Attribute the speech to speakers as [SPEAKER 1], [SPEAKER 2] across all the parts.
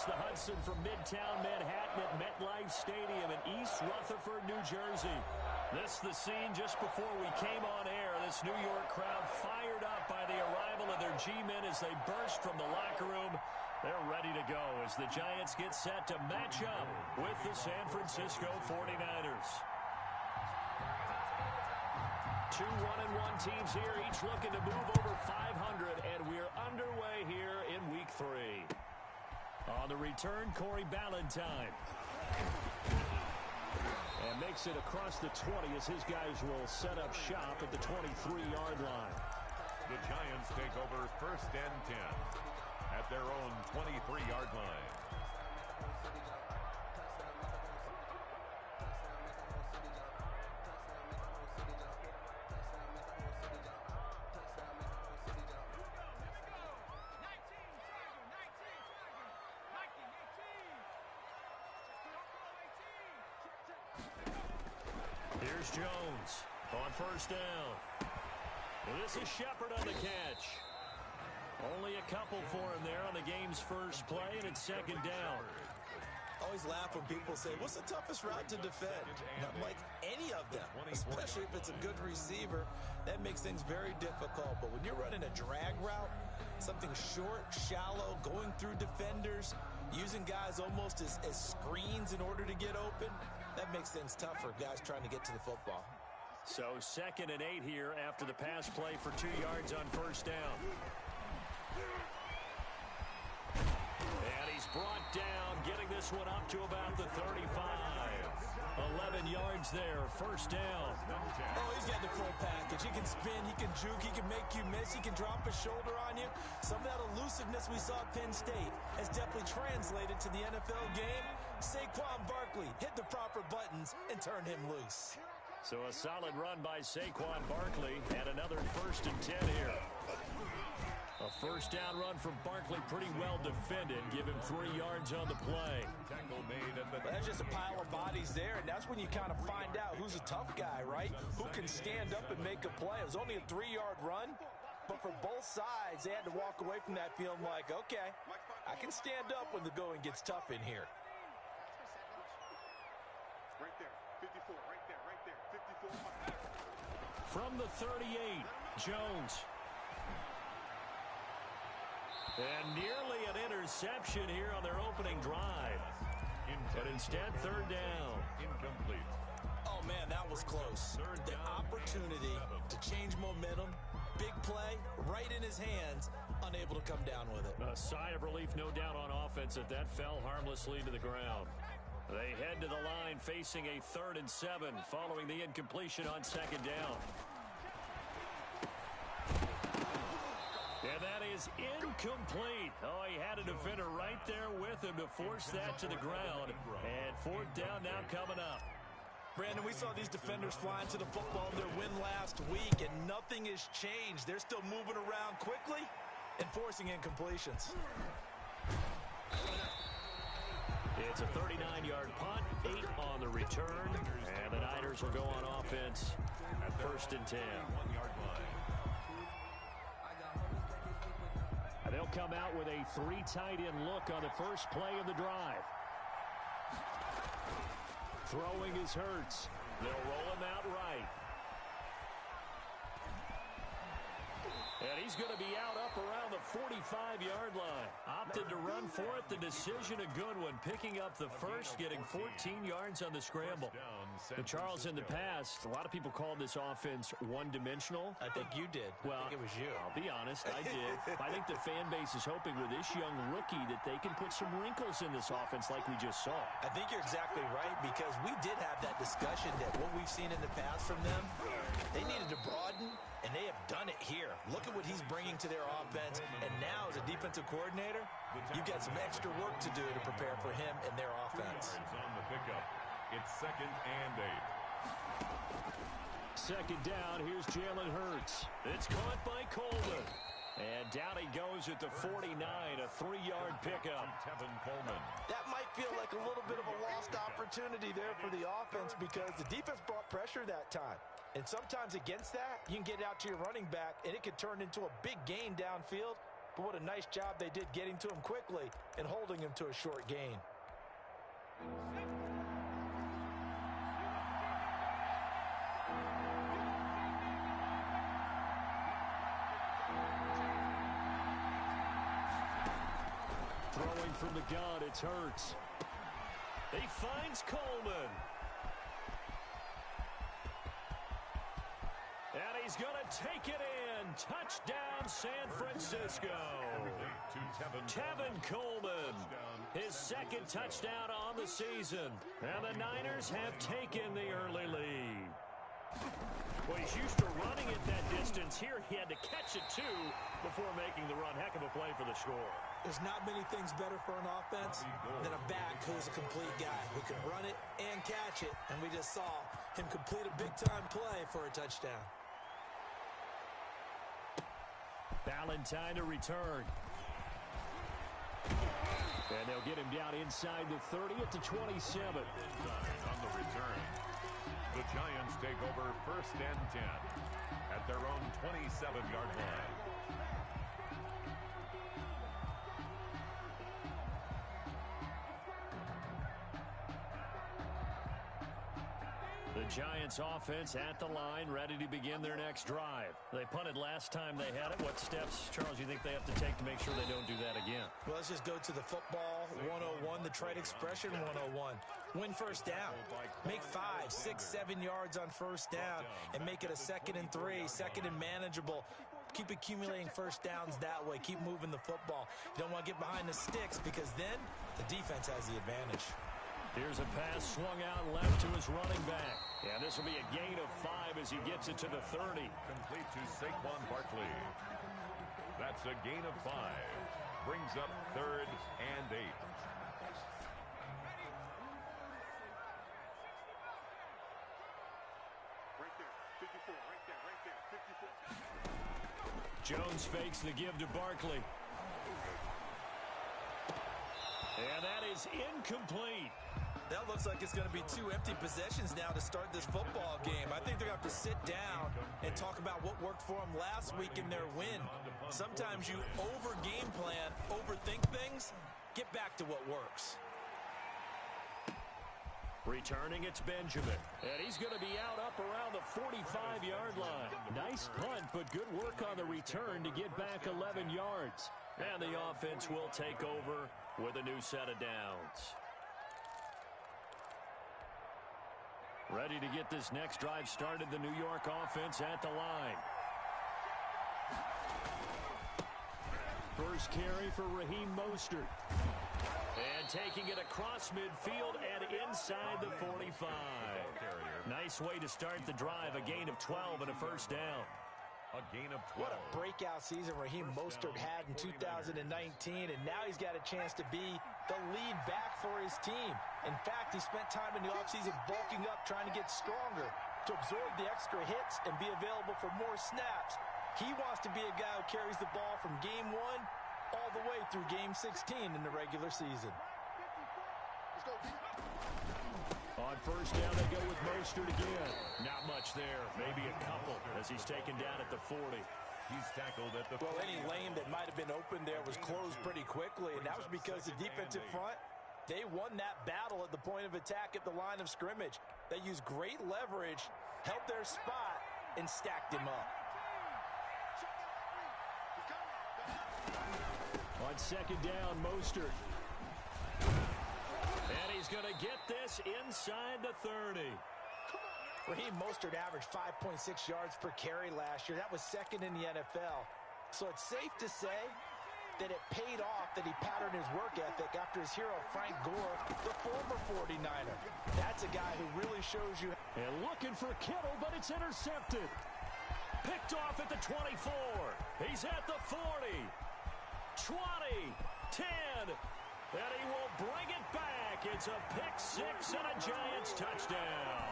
[SPEAKER 1] across the Hudson from Midtown Manhattan at MetLife Stadium in East Rutherford, New Jersey. This is the scene just before we came on air. This New York crowd fired up by the arrival of their G-men as they burst from the locker room. They're ready to go as the Giants get set to match up with the San Francisco 49ers. Two 1-1 teams here, each looking to move over 500, and we're underway here in Week 3. On the return, Corey Ballantyne. And makes it across the 20 as his guys will set up shop at the 23-yard line.
[SPEAKER 2] The Giants take over 1st and 10 at their own 23-yard line.
[SPEAKER 1] Here's Jones on 1st down. This is Shepard on the catch. Only a couple for him there on the game's first play, and it's 2nd down.
[SPEAKER 3] I always laugh when people say, what's the toughest route to defend? And I'm like, any of them, especially if it's a good receiver. That makes things very difficult. But when you're running a drag route, something short, shallow, going through defenders, using guys almost as screens in order to get open, that makes things tough for guys trying to get to the football.
[SPEAKER 1] So 2nd and 8 here after the pass play for 2 yards on 1st down. And he's brought down, getting this one up to about the 35. 11 yards there, 1st down.
[SPEAKER 3] Oh, he's got the full package. He can spin, he can juke, he can make you miss, he can drop his shoulder on you. Some of that elusiveness we saw at Penn State has definitely translated to the NFL game. Saquon Barkley hit the proper buttons and turned him loose.
[SPEAKER 1] So a solid run by Saquon Barkley and another 1st and 10 here. A 1st down run from Barkley, pretty well defended. Give him 3 yards on the play.
[SPEAKER 2] Tackle made at the
[SPEAKER 3] That's just a pile of bodies there, and that's when you kind of find out who's a tough guy, right? Who can stand up and make a play. It was only a 3-yard run, but for both sides, they had to walk away from that feeling like, okay, I can stand up when the going gets tough in here.
[SPEAKER 4] Right there, 54, right there, 54.
[SPEAKER 1] From the 38, Jones. And nearly an interception here on their opening drive. But instead, 3rd down.
[SPEAKER 2] Incomplete.
[SPEAKER 3] Oh, man, that was close. The opportunity to change momentum, big play, right in his hands, unable to come down with it.
[SPEAKER 1] A sigh of relief, no doubt, on offense that fell harmlessly to the ground. They head to the line facing a 3rd and 7 following the incompletion on 2nd down. And that is incomplete. Oh, he had a defender right there with him to force that to the ground. And 4th down now coming up.
[SPEAKER 3] Brandon, we saw these defenders flying to the football in their win last week, and nothing has changed. They're still moving around quickly and forcing incompletions.
[SPEAKER 1] It's a 39-yard punt, 8 on the return, and the Niners will go on offense at 1st and 10.
[SPEAKER 2] 1-yard line.
[SPEAKER 1] They'll come out with a 3 tight end look on the first play of the drive. Throwing is Hurts. They'll roll him out right. And he's going to be out up around the 45-yard line. Opted to run for it. The decision a good one. Picking up the first, getting 14 yards on the scramble. But Charles, in the past, a lot of people called this offense one-dimensional.
[SPEAKER 3] I think you did.
[SPEAKER 1] Well,
[SPEAKER 3] I think it was you.
[SPEAKER 1] I'll be honest, I did. I think the fan base is hoping with this young rookie that they can put some wrinkles in this offense like we just saw.
[SPEAKER 3] I think you're exactly right, because we did have that discussion that what we've seen in the past from them, they needed to broaden, and they have done it here. Look at what he's bringing to their offense, and now as a defensive coordinator, you've got some extra work to do to prepare for him and their offense.
[SPEAKER 2] On the pickup. It's 2nd and 8.
[SPEAKER 1] 2nd down, here's Jalen Hurts. It's caught by Coleman. And down he goes at the 49, a 3-yard pickup.
[SPEAKER 2] Tevin Coleman.
[SPEAKER 3] That might feel like a little bit of a lost opportunity there for the offense, because the defense brought pressure that time. And sometimes against that, you can get out to your running back, and it could turn into a big gain downfield. But what a nice job they did getting to him quickly and holding him to a short gain.
[SPEAKER 1] Throwing from the gun, it's Hurts. He finds Coleman. And he's going to take it in. Touchdown, San Francisco. Tevin Coleman, his second touchdown on the season. And the Niners have taken the early lead. Well, he's used to running it that distance. Here he had to catch it, too, before making the run. Heck of a play for the score.
[SPEAKER 3] There's not many things better for an offense than a back who's a complete guy who can run it and catch it. And we just saw him complete a big-time play for a touchdown.
[SPEAKER 1] Valentine to return. And they'll get him down inside the 30 at the 27.
[SPEAKER 2] On the return, the Giants take over 1st and 10 at their own 27-yard line.
[SPEAKER 1] The Giants offense at the line, ready to begin their next drive. They punted last time they had it. What steps, Charles, you think they have to take to make sure they don't do that again?
[SPEAKER 3] Well, let's just go to the football 101, the trade expression 101. Win first down. Make 5, 6, 7 yards on first down and make it a 2nd and 3, 2nd and manageable. Keep accumulating first downs that way. Keep moving the football. You don't want to get behind the sticks because then the defense has the advantage.
[SPEAKER 1] Here's a pass swung out left to his running back. Yeah, this will be a gain of 5 as he gets it to the 30.
[SPEAKER 2] Complete to Saquon Barkley. That's a gain of 5. Brings up 3rd and 8.
[SPEAKER 4] Right there, 54, right there, 54.
[SPEAKER 1] Jones fakes the give to Barkley. And that is incomplete.
[SPEAKER 3] That looks like it's going to be 2 empty possessions now to start this football game. I think they're going to have to sit down and talk about what worked for them last week in their win. Sometimes you over-game plan, overthink things, get back to what works.
[SPEAKER 1] Returning, it's Benjamin. And he's going to be out up around the 45-yard line. Nice punt, but good work on the return to get back 11 yards. And the offense will take over with a new set of downs. Ready to get this next drive started, the New York offense at the line. First carry for Raheem Mostert. And taking it across midfield and inside the 45. Nice way to start the drive, a gain of 12 and a first down.
[SPEAKER 2] A gain of 12.
[SPEAKER 3] What a breakout season Raheem Mostert had in 2019, and now he's got a chance to be the lead back for his team. In fact, he spent time in the offseason bulking up, trying to get stronger, to absorb the extra hits and be available for more snaps. He wants to be a guy who carries the ball from game 1 all the way through game 16 in the regular season.
[SPEAKER 4] Let's go.
[SPEAKER 1] On first down, they go with Mostert again. Not much there, maybe a couple as he's taken down at the 40.
[SPEAKER 2] He's tackled at the...
[SPEAKER 3] Well, any lane that might have been open there was closed pretty quickly, and that was because the defensive front, they won that battle at the point of attack at the line of scrimmage. They used great leverage, held their spot, and stacked him up.
[SPEAKER 1] On second down, Mostert. And he's going to get this inside the 30.
[SPEAKER 3] Raheem Mostert averaged 5.6 yards per carry last year. That was 2nd in the NFL. So it's safe to say that it paid off that he patterned his work ethic after his hero, Frank Gore, the former 49er. That's a guy who really shows you.
[SPEAKER 1] And looking for Kittle, but it's intercepted. Picked off at the 24. He's at the 40. 20. 10. And he will bring it back. It's a pick 6 and a Giants touchdown.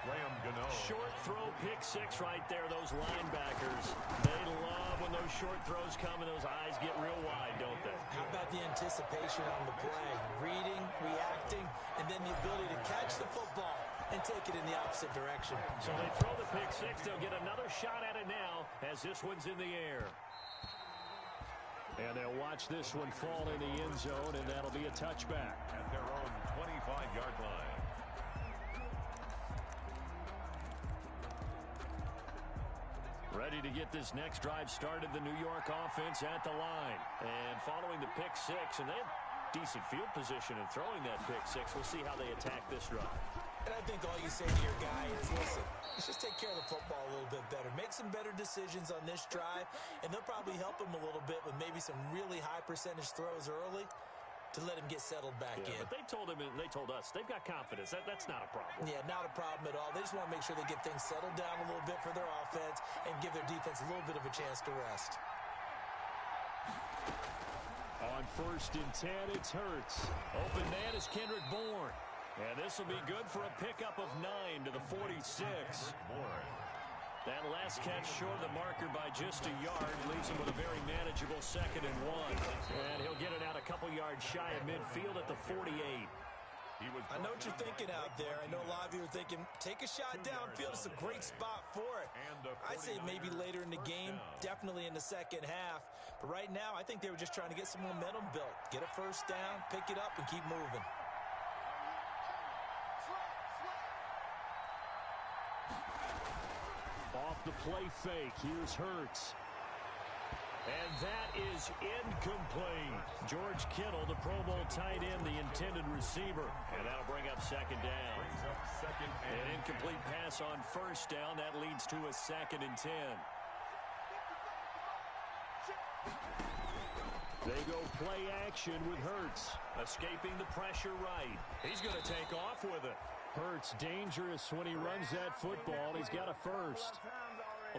[SPEAKER 2] Graham Gano.
[SPEAKER 1] Short throw, pick 6 right there. Those linebackers, they love when those short throws come and those eyes get real wide, don't they?
[SPEAKER 3] How about the anticipation on the play? Reading, reacting, and then the ability to catch the football and take it in the opposite direction.
[SPEAKER 1] So they throw the pick 6. They'll get another shot at it now as this one's in the air. And they'll watch this one fall in the end zone, and that'll be a touchback.
[SPEAKER 2] At their own 25-yard line.
[SPEAKER 1] Ready to get this next drive started, the New York offense at the line. And following the pick six, and they have decent field position in throwing that pick six. We'll see how they attack this drive.
[SPEAKER 3] And I think all you say to your guy is, listen, let's just take care of the football a little bit better. Make some better decisions on this drive, and they'll probably help him a little bit with maybe some really high percentage throws early to let him get settled back in.
[SPEAKER 1] But they told him, and they told us, they've got confidence. That's not a problem.
[SPEAKER 3] Yeah, not a problem at all. They just want to make sure they get things settled down a little bit for their offense and give their defense a little bit of a chance to rest.
[SPEAKER 1] On 1st and 10, it's Hurts. Open man is Kendrick Bourne. And this will be good for a pickup of 9 to the 46. That last catch short of the marker by just a yard leaves him with a very manageable 2nd and 1. And he'll get it out a couple yards shy of midfield at the 48.
[SPEAKER 3] I know what you're thinking out there. I know a lot of you are thinking, take a shot downfield. It's a great spot for it. I'd say maybe later in the game, definitely in the second half. But right now, I think they were just trying to get some momentum built. Get a first down, pick it up, and keep moving.
[SPEAKER 1] Off the play fake, here's Hurts. And that is incomplete. George Kittle, the Pro Bowl tight end, the intended receiver. And that'll bring up 2nd down. An incomplete pass on 1st down. That leads to a 2nd and 10. They go play action with Hurts. Escaping the pressure right. He's going to take off with it. Hurts dangerous when he runs that football. He's got a first.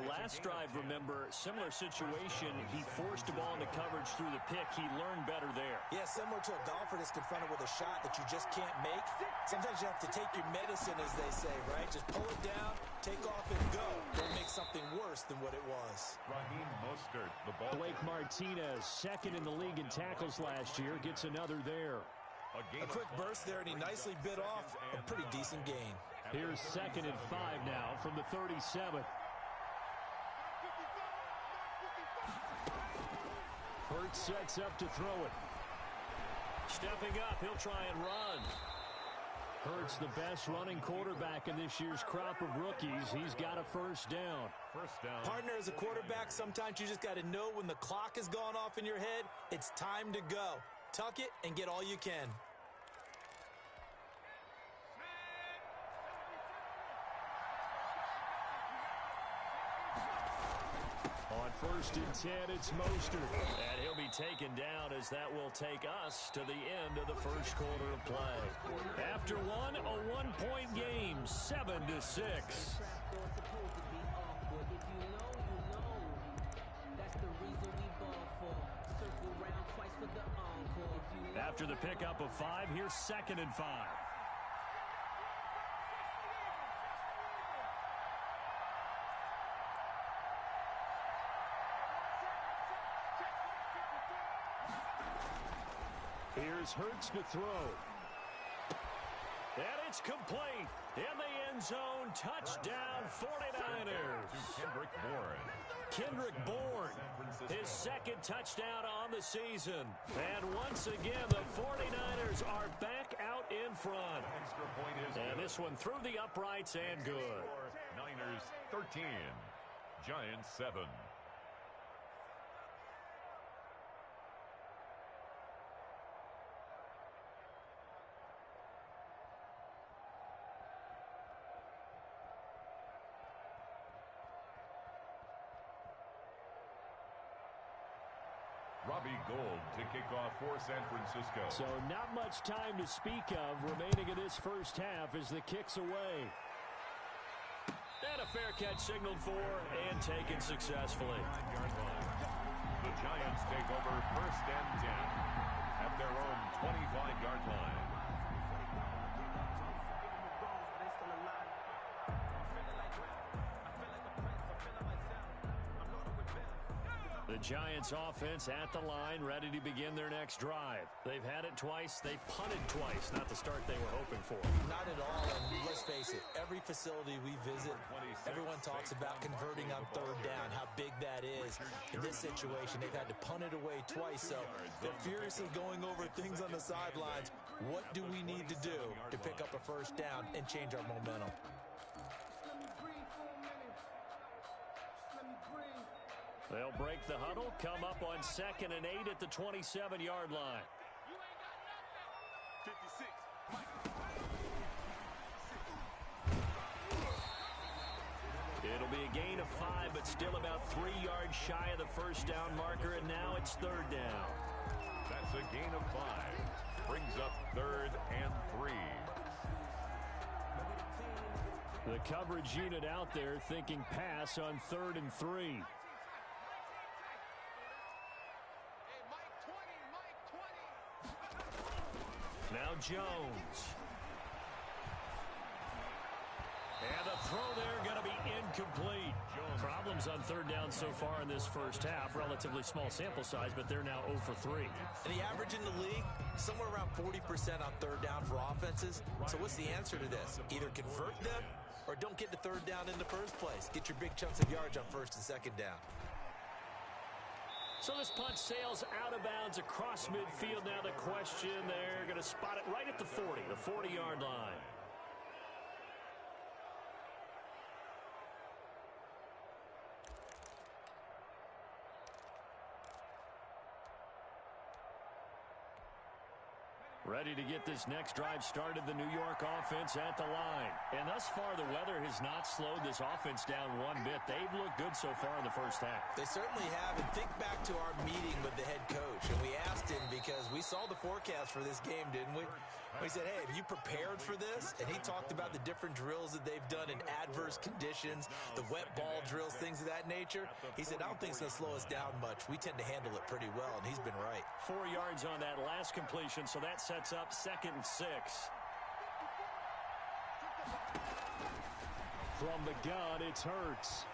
[SPEAKER 1] Last drive, remember, similar situation. He forced a ball into coverage through the pick. He learned better there.
[SPEAKER 3] Yeah, similar to a golfer that's confronted with a shot that you just can't make. Sometimes you have to take your medicine, as they say, right? Just pull it down, take off, and go. Don't make something worse than what it was.
[SPEAKER 2] Raheem Mostert, the ball.
[SPEAKER 1] Blake Martinez, 2nd in the league in tackles last year, gets another there.
[SPEAKER 3] A quick burst there, and he nicely bit off a pretty decent gain.
[SPEAKER 1] Here's 2nd and 5 now from the 37. Hurts sets up to throw it. Stepping up, he'll try and run. Hurts the best running quarterback in this year's crop of rookies. He's got a first down.
[SPEAKER 3] Partner, as a quarterback, sometimes you just got to know when the clock has gone off in your head, it's time to go. Tuck it and get all you can.
[SPEAKER 1] On 1st and 10, it's Mostert. And he'll be taken down as that will take us to the end of the first quarter of play. After one, a one-point game, 7-6. After the pickup of 5, here's 2nd and 5. Here's Hurts to throw. And it's complete. In the end zone, touchdown 49ers. Kendrick Bourne, his 2nd touchdown on the season. And once again, the 49ers are back out in front. And this one through the uprights and good.
[SPEAKER 2] Niners 13, Giants 7. Robbie Gould to kick off for San Francisco.
[SPEAKER 1] So not much time to speak of remaining in this first half as the kick's away. And a fair catch signaled for and taken successfully.
[SPEAKER 2] The Giants take over 1st and 10 at their own 25-yard line.
[SPEAKER 1] The Giants offense at the line, ready to begin their next drive. They've had it twice. They've punted twice. Not the start they were hoping for.
[SPEAKER 3] Not at all. And let's face it, every facility we visit, everyone talks about converting on third down, how big that is. In this situation, they've had to punt it away twice. So they're furiously going over things on the sidelines. What do we need to do to pick up a first down and change our momentum?
[SPEAKER 1] They'll break the huddle, come up on 2nd and 8 at the 27-yard line.
[SPEAKER 4] 56.
[SPEAKER 1] It'll be a gain of 5, but still about 3 yards shy of the first down marker, and now it's 3rd down.
[SPEAKER 2] That's a gain of 5. Brings up 3rd and 3.
[SPEAKER 1] The coverage unit out there thinking pass on 3rd and 3. Now Jones. And the throw there going to be incomplete. Problems on 3rd down so far in this first half. Relatively small sample size, but they're now 0 for 3.
[SPEAKER 3] And the average in the league, somewhere around 40% on 3rd down for offenses. So what's the answer to this? Either convert them or don't get to 3rd down in the first place. Get your big chunks of yards on 1st and 2nd down.
[SPEAKER 1] So this punt sails out of bounds across midfield. Now the question, they're going to spot it right at the 40, the 40-yard line. Ready to get this next drive started, the New York offense at the line. And thus far, the weather has not slowed this offense down one bit. They've looked good so far in the first half.
[SPEAKER 3] They certainly have. And think back to our meeting with the head coach. And we asked him because we saw the forecast for this game, didn't we? We said, hey, have you prepared for this? And he talked about the different drills that they've done in adverse conditions, the wet ball drills, things of that nature. He said, I don't think it's going to slow us down much. We tend to handle it pretty well, and he's been right.
[SPEAKER 1] 4 yards on that last completion, so that sets up 2nd and 6. From the gun, it's Hurts.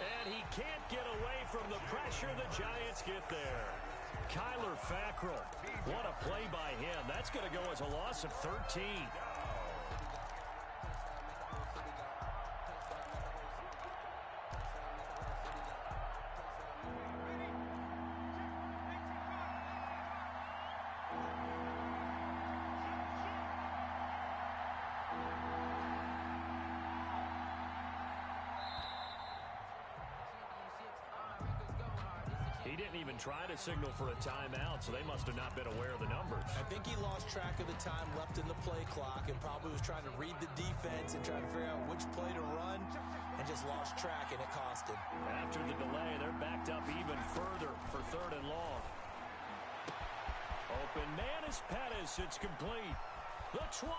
[SPEAKER 1] And he can't get away from the pressure. The Giants get there. Kyler Fackrell. What a play by him. That's going to go as a loss of 13. He didn't even try to signal for a timeout, so they must have not been aware of the numbers.
[SPEAKER 3] I think he lost track of the time left in the play clock and probably was trying to read the defense and trying to figure out which play to run and just lost track, and it cost him.
[SPEAKER 1] After the delay, they're backed up even further for 3rd and long. Open man is Pettis. It's complete. The 20,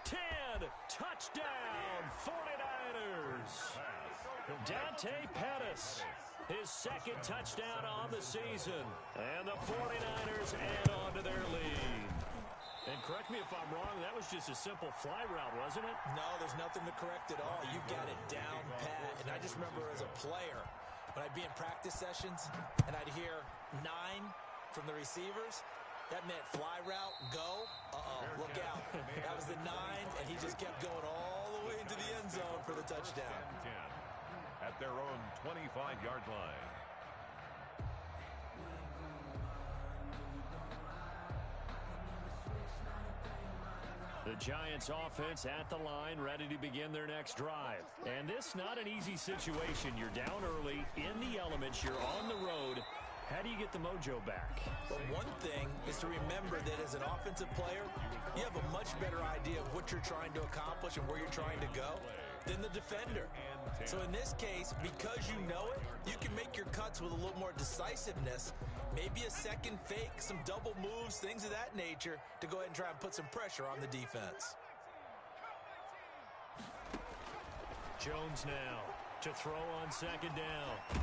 [SPEAKER 1] 10, touchdown, 49ers. Dante Pettis. His 2nd touchdown on the season. And the 49ers add on to their lead. And correct me if I'm wrong, that was just a simple fly route, wasn't it?
[SPEAKER 3] No, there's nothing to correct at all. You got it down pat. And I just remember as a player, when I'd be in practice sessions and I'd hear 9 from the receivers, that meant fly route, go. Look out. That was the 9, and he just kept going all the way into the end zone for the touchdown.
[SPEAKER 2] At their own 25-yard line.
[SPEAKER 1] The Giants offense at the line, ready to begin their next drive. And this not an easy situation. You're down early, in the elements, you're on the road. How do you get the mojo back?
[SPEAKER 3] But one thing is to remember that as an offensive player, you have a much better idea of what you're trying to accomplish and where you're trying to go than the defender. So in this case, because you know it, you can make your cuts with a little more decisiveness, maybe a second fake, some double moves, things of that nature, to go ahead and try and put some pressure on the defense.
[SPEAKER 1] Jones now to throw on 2nd down.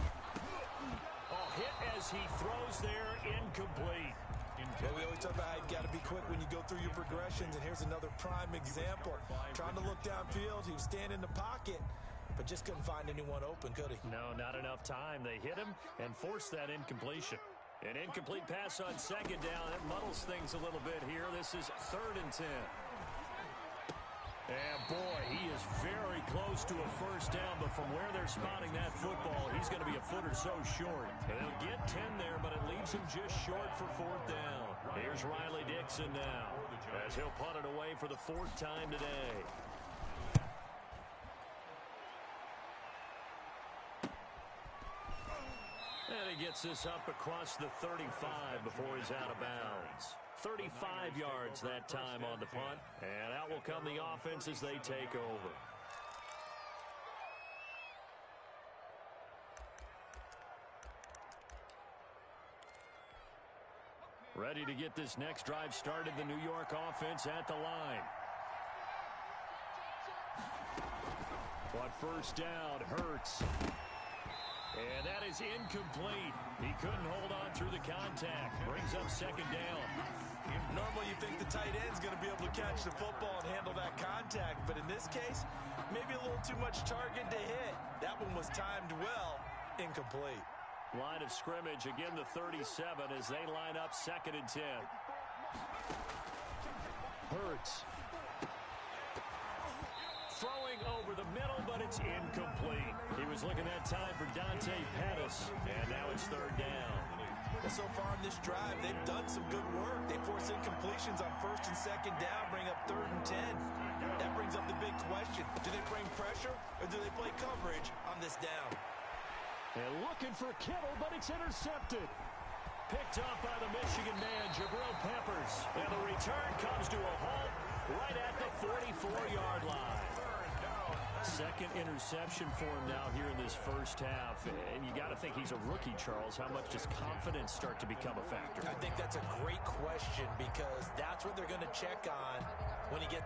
[SPEAKER 1] Oh, hit as he throws there, incomplete.
[SPEAKER 3] Well, we always talk about how you've got to be quick when you go through your progressions, and here's another prime example. Trying to look downfield, he was standing in the pocket, but just couldn't find anyone open, could he?
[SPEAKER 1] No, not enough time. They hit him and forced that incompletion. An incomplete pass on second down. That muddles things a little bit here. This is 3rd and 10. And, boy, he is very close to a first down, but from where they're spotting that football, he's going to be a foot or so short. And they'll get 10 there, but it leaves him just short for 4th down. Here's Riley Dixon now as he'll punt it away for the 4th time today. And he gets this up across the 35 before he's out of bounds. 35 yards that time on the punt. And out will come the offense as they take over. Ready to get this next drive started, the New York offense at the line. On first down, Hurts. And that is incomplete. He couldn't hold on through the contact. Brings up 2nd down.
[SPEAKER 3] Normally you think the tight end's going to be able to catch the football and handle that contact, but in this case, maybe a little too much target to hit. That one was timed well. Incomplete.
[SPEAKER 1] Line of scrimmage, again the 37 as they line up 2nd and 10. Hurts. Throwing over the middle, but it's incomplete. He was looking that time for Dante Pettis, and now it's 3rd down.
[SPEAKER 3] Well, so far in this drive, they've done some good work. They force incompletions on 1st and 2nd down, bring up 3rd and 10. That brings up the big question. Do they bring pressure, or do they play coverage on this down?
[SPEAKER 1] And looking for Kittle, but it's intercepted. Picked up by the Michigan man, Jabril Peppers. And the return comes to a halt right at the 44-yard line. 2nd interception for him now here in this first half. And you got to think he's a rookie, Charles. How much does confidence start to become a factor?
[SPEAKER 3] I think that's a great question because that's what they're going to check on when he gets...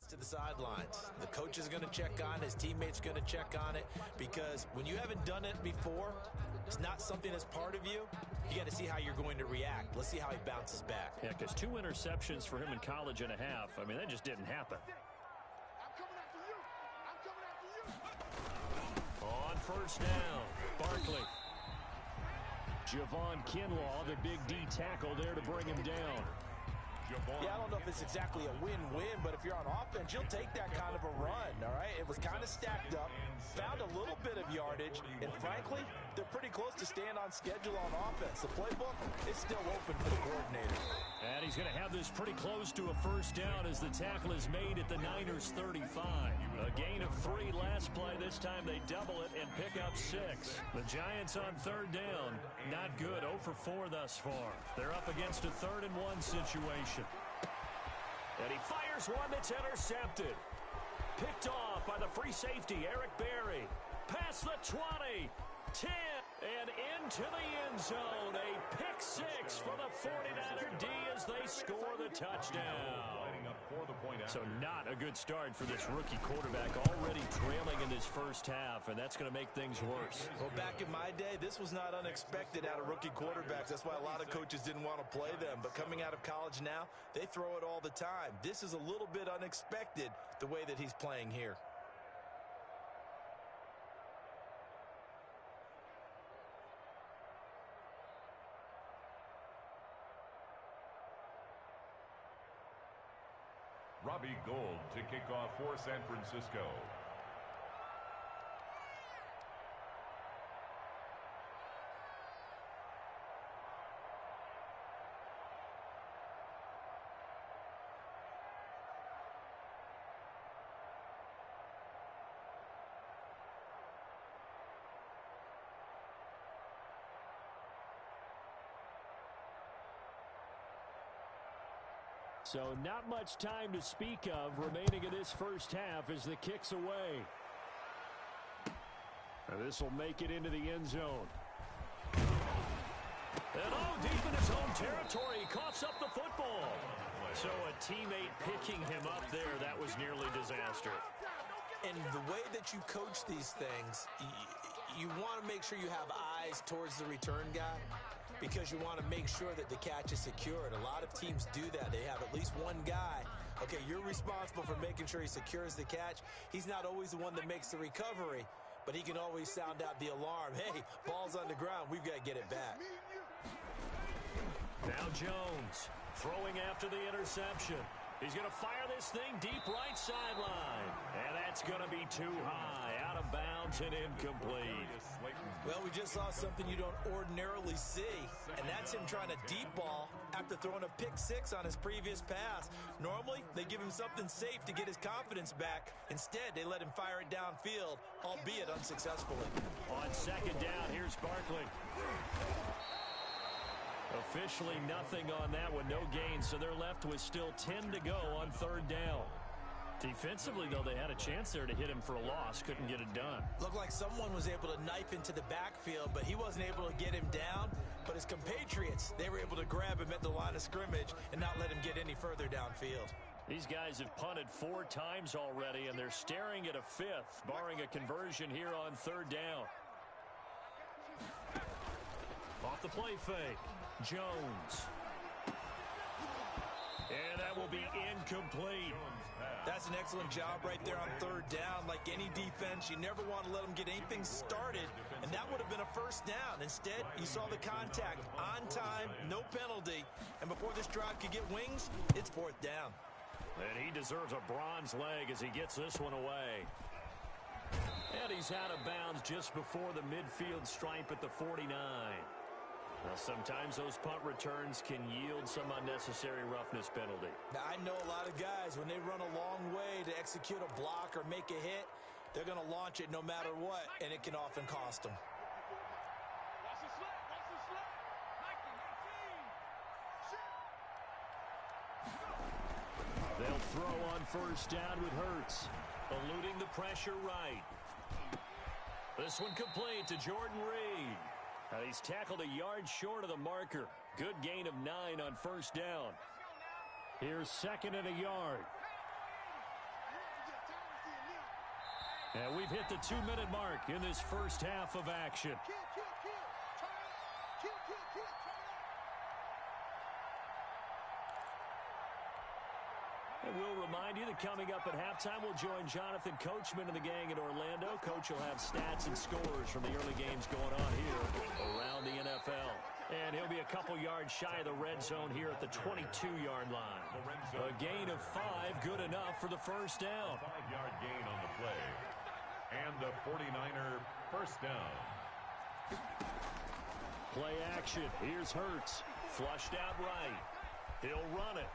[SPEAKER 3] to the sidelines. The coach is going to check on it. His teammates are going to check on it because when you haven't done it before, it's not something that's part of you. You got to see how you're going to react. Let's see how he bounces back.
[SPEAKER 1] Yeah, because 2 interceptions for him in college and a half. I mean, that just didn't happen. On first down, Barkley. Javon Kinlaw, the big D tackle there to bring him down.
[SPEAKER 3] Yeah, I don't know if it's exactly a win-win, but if you're on offense, you'll take that kind of a run, all right? It was kind of stacked up, found a little bit of yardage, and frankly, they're pretty close to staying on schedule on offense. The playbook is still open for the coordinator.
[SPEAKER 1] And he's going to have this pretty close to a first down as the tackle is made at the Niners' 35. A gain of 3 last play. This time they double it and pick up 6. The Giants on 3rd down. Not good. 0 for 4 thus far. They're up against a 3rd and 1 situation. And he fires one that's intercepted. Picked off by the free safety, Eric Berry. Past the 20, 10, and into the end zone. A pick 6 for the 49er D as they score the touchdown. So not a good start for this rookie quarterback, already trailing in his first half, and that's going to make things worse.
[SPEAKER 3] Well, back in my day, this was not unexpected out of rookie quarterbacks. That's why a lot of coaches didn't want to play them. But coming out of college now, they throw it all the time. This is a little bit unexpected, the way that he's playing here.
[SPEAKER 2] Robbie Gould to kick off for San Francisco.
[SPEAKER 1] So not much time to speak of remaining in this first half as the kick's away. This will make it into the end zone. And deep in his home territory, he coughs up the football. So a teammate picking him up there, that was nearly disaster.
[SPEAKER 3] And the way that you coach these things, you want to make sure you have eyes towards the return guy because you want to make sure that the catch is secured. A lot of teams do that. They have at least one guy. Okay, you're responsible for making sure he secures the catch. He's not always the one that makes the recovery, but he can always sound out the alarm. Hey, ball's on the ground. We've got to get it back.
[SPEAKER 1] Now Jones throwing after the interception. He's going to fire this thing deep right sideline. And that's going to be too high, out of bounds and incomplete.
[SPEAKER 3] Well, we just saw something you don't ordinarily see, and that's him trying to deep ball after throwing a pick six on his previous pass. Normally, they give him something safe to get his confidence back. Instead, they let him fire it downfield, albeit unsuccessfully.
[SPEAKER 1] On second down, here's Barkley. Officially nothing on that one, no gain, so they're left with still 10 to go on third down. Defensively, though, they had a chance there to hit him for a loss, couldn't get it done.
[SPEAKER 3] Looked like someone was able to knife into the backfield, but he wasn't able to get him down. But his compatriots, they were able to grab him at the line of scrimmage and not let him get any further downfield.
[SPEAKER 1] These guys have punted 4 times already, and they're staring at a 5th, barring a conversion here on third down. Off the play fake. Jones. And that will be incomplete.
[SPEAKER 3] That's an excellent job right there on third down. Like any defense, you never want to let them get anything started, and that would have been a first down. Instead, you saw the contact on time, no penalty, and before this drive could get wings, it's fourth down.
[SPEAKER 1] And he deserves a bronze leg as he gets this one away. And he's out of bounds just before the midfield stripe at the 49. Now, sometimes those punt returns can yield some unnecessary roughness penalty.
[SPEAKER 3] Now, I know a lot of guys, when they run a long way to execute a block or make a hit, they're going to launch it no matter what, and it can often cost them.
[SPEAKER 1] They'll throw on first down with Hurts, eluding the pressure right. This one complete to Jordan Reed. He's tackled a yard short of the marker. Good gain of 9 on first down. Here's second and a yard. And we've hit the 2-minute mark in this first half of action. And we'll remind you that coming up at halftime, we'll join Jonathan Coachman and the gang in Orlando. Coach will have stats and scores from the early games going on here around the NFL. And he'll be a couple yards shy of the red zone here at the 22-yard line. A gain of 5, good enough for the first down.
[SPEAKER 2] 5-yard gain on the play. And the 49er first down.
[SPEAKER 1] Play action. Here's Hurts. Flushed out right. He'll run it.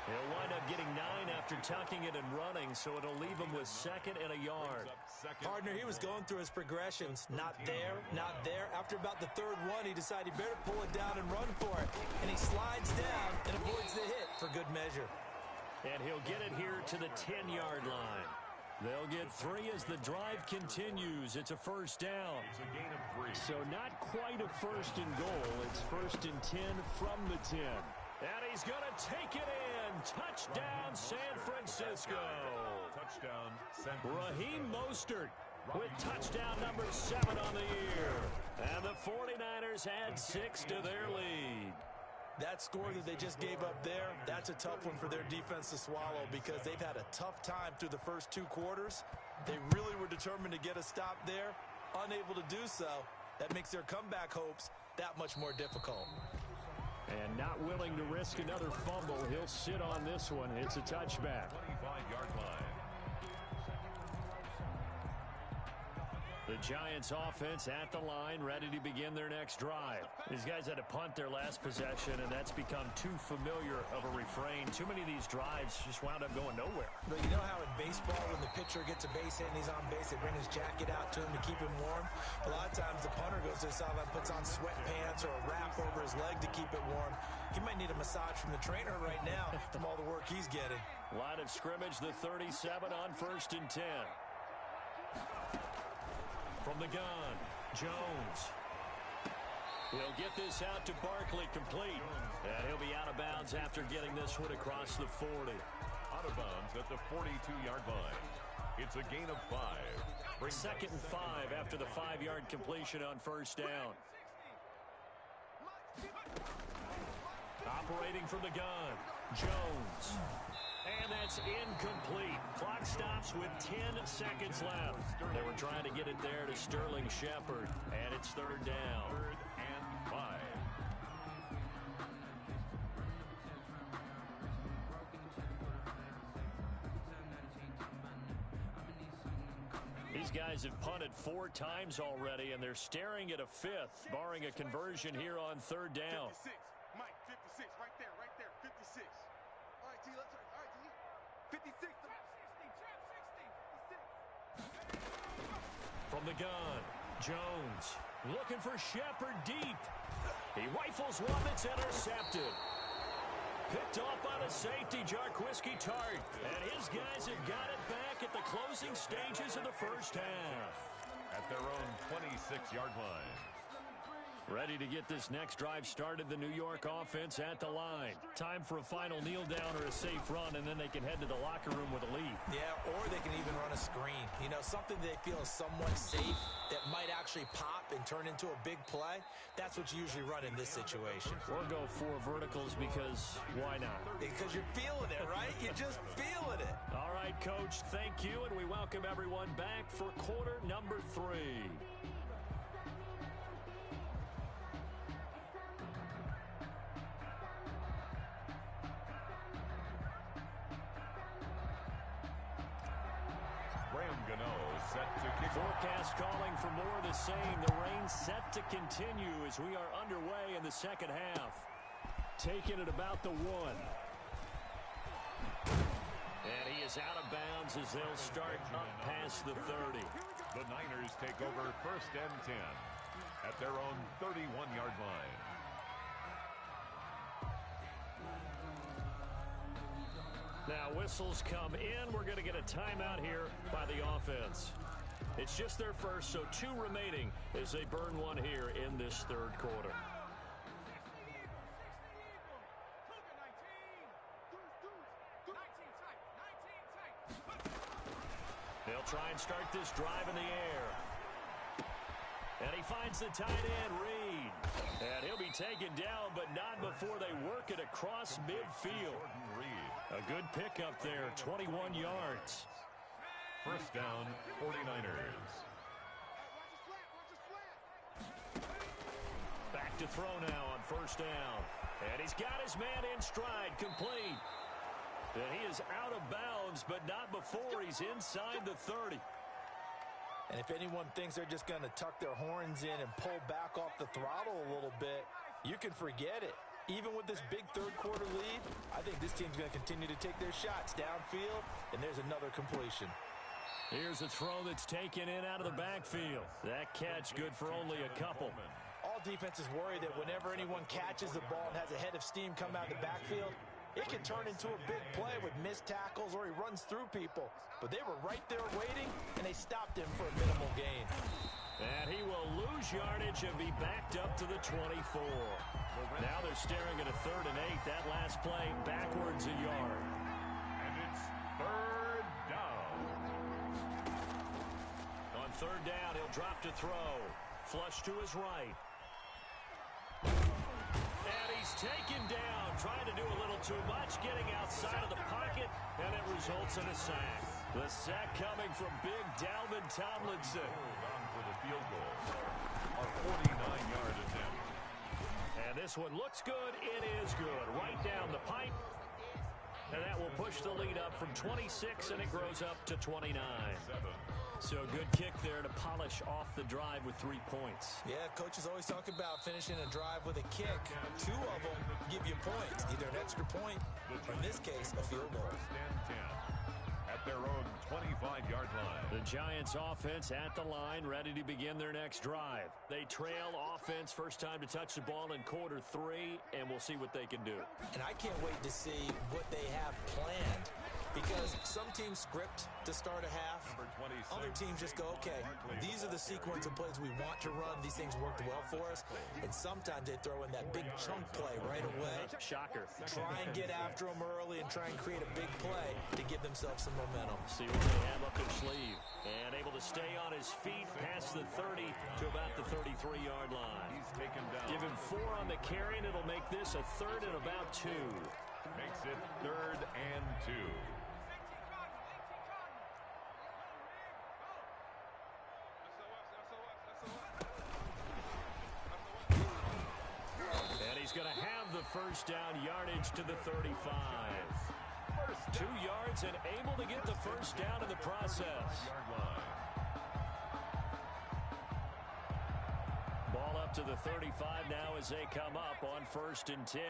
[SPEAKER 1] He'll wind up getting 9 after tucking it and running, so it'll leave him with second and a yard.
[SPEAKER 3] Partner, he was going through his progressions. Not there, not there. After about the third one, he decided he better pull it down and run for it. And he slides down and avoids the hit for good measure.
[SPEAKER 1] And he'll get it here to the 10-yard line. They'll get 3 as the drive continues. It's a first down.
[SPEAKER 2] It's a gain of 3.
[SPEAKER 1] So not quite a first and goal. It's first and 10 from the 10. And he's going to take it in. Touchdown, San Francisco.
[SPEAKER 2] Touchdown, San Francisco.
[SPEAKER 1] Raheem Mostert with touchdown number 7 on the year. And the 49ers add 6 to their lead.
[SPEAKER 3] That score that they just gave up there, that's a tough one for their defense to swallow because they've had a tough time through the first 2 quarters. They really were determined to get a stop there, unable to do so. That makes their comeback hopes that much more difficult.
[SPEAKER 1] And not willing to risk another fumble, he'll sit on this one. It's a touchback.
[SPEAKER 2] 25-yard line.
[SPEAKER 1] The Giants offense at the line, ready to begin their next drive. These guys had to punt their last possession, and that's become too familiar of a refrain. Too many of these drives just wound up going nowhere.
[SPEAKER 3] But you know how in baseball, when the pitcher gets a base hit and he's on base, they bring his jacket out to him to keep him warm? A lot of times the punter goes to the sideline, puts on sweatpants or a wrap over his leg to keep it warm. He might need a massage from the trainer right now from all the work he's getting.
[SPEAKER 1] Line of scrimmage, the 37 on 1st and 10. From the gun, Jones. He'll get this out to Barkley, complete. And he'll be out of bounds after getting this one across the 40.
[SPEAKER 2] Out of bounds at the 42-yard line. It's a gain of 5.
[SPEAKER 1] 2nd and 5 after the 5-yard completion on 1st down. Operating from the gun, Jones. And that's incomplete. Clock stops with 10 seconds left. They were trying to get it there to Sterling Shepard. And it's 3rd down.
[SPEAKER 2] 3rd and 5.
[SPEAKER 1] These guys have punted 4 times already, and they're staring at a 5th, barring a conversion here on 3rd down.
[SPEAKER 4] 56. Mike, 56. Right there, 56. All right, T, let's try. All right, T. 56. Trap 60.
[SPEAKER 1] From the gun, Jones looking for Shepard deep. He rifles one that's intercepted. Picked off by the safety, Jarquiski Tart. And his guys have got it back at the closing stages of the 1st half.
[SPEAKER 2] At their own 26-yard line.
[SPEAKER 1] Ready to get this next drive started, the New York offense at the line. Time for a final kneel down or a safe run, and then they can head to the locker room with a lead.
[SPEAKER 3] Yeah, or they can even run a screen. You know, something they feel is somewhat safe that might actually pop and turn into a big play. That's what you usually run in this situation.
[SPEAKER 1] Or go 4 verticals because why not?
[SPEAKER 3] Because you're feeling it, right? You're just feeling it.
[SPEAKER 1] All right, Coach, thank you, and we welcome everyone back for quarter number 3. Forecast calling for more of the same. The rain set to continue as we are underway in the 2nd half. Taking it about the 1. And he is out of bounds as they'll start up past the 30.
[SPEAKER 2] The Niners take over 1st and 10 at their own 31-yard line.
[SPEAKER 1] Now whistles come in. We're going to get a timeout here by the offense. It's just their first, so 2 remaining as they burn one here in this 3rd quarter. They'll try and start this drive in the air. And he finds the tight end, Reed. And he'll be taken down, but not before they work it across midfield. A good pickup there, 21 yards.
[SPEAKER 2] 1st down, 49ers.
[SPEAKER 1] Back to throw now on 1st down. And he's got his man in stride, complete. And he is out of bounds, but not before he's inside the 30.
[SPEAKER 3] And if anyone thinks they're just going to tuck their horns in and pull back off the throttle a little bit, you can forget it. Even with this big 3rd quarter lead, I think this team's going to continue to take their shots downfield, and there's another completion.
[SPEAKER 1] Here's a throw that's taken in out of the backfield. That catch good for only a couple.
[SPEAKER 3] All defenses worry that whenever anyone catches the ball and has a head of steam come out of the backfield, it can turn into a big play with missed tackles or he runs through people. But they were right there waiting, and they stopped him for a minimal gain.
[SPEAKER 1] And he will lose yardage and be backed up to the 24. Now they're staring at a 3rd and 8. That last play backwards a yard.
[SPEAKER 2] And it's 3rd down.
[SPEAKER 1] On 3rd down, he'll drop to throw. Flush to his right. And he's taken down, trying to do a little too much, getting outside of the pocket, and it results in a sack. The sack coming from big Dalvin Tomlinson.
[SPEAKER 2] Hold on for the field goal. Our 49-yard attempt.
[SPEAKER 1] And this one looks good. It is good. Right down the pipe. And that will push the lead up from 26, and it grows up to 29. So a good kick there to polish off the drive with 3 points.
[SPEAKER 3] Yeah, coaches always talk about finishing a drive with a kick. 2 of them give you points, either an extra point or, in this case, a field goal.
[SPEAKER 2] At their own 25-yard line.
[SPEAKER 1] The Giants offense at the line, ready to begin their next drive. They trail offense, first time to touch the ball in quarter 3, and we'll see what they can do.
[SPEAKER 3] And I can't wait to see what they have planned, because some teams script to start a half. Other teams just go, okay, these are the sequence of plays we want to run. These things worked well for us. And sometimes they throw in that big chunk play right away.
[SPEAKER 1] Shocker.
[SPEAKER 3] Try and get after them early and try and create a big play to give themselves some momentum.
[SPEAKER 1] See what they have up their sleeve. And able to stay on his feet past the 30 to about the 33-yard line.
[SPEAKER 2] He's taken down.
[SPEAKER 1] Give him 4 on the carry, and it'll make this a 3rd and about 2.
[SPEAKER 2] Makes it 3rd and 2.
[SPEAKER 1] And he's going to have the first down, yardage to the 35. 2 yards and able to get the first down in the process. Ball up to the 35 now as they come up on 1st and 10.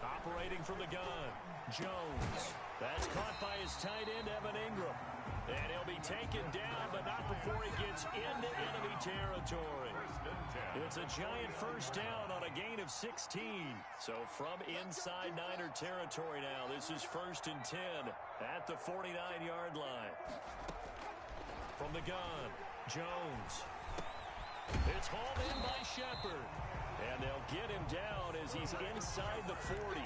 [SPEAKER 1] Operating from the gun, Jones. That's caught by his tight end, Evan Ingram. And he'll be taken down, but not before he gets into enemy territory. It's a giant first down on a gain of 16. So from inside Niner territory now, this is 1st and 10 at the 49-yard line. From the gun, Jones. It's hauled in by Shepard. And they'll get him down as he's inside the 40.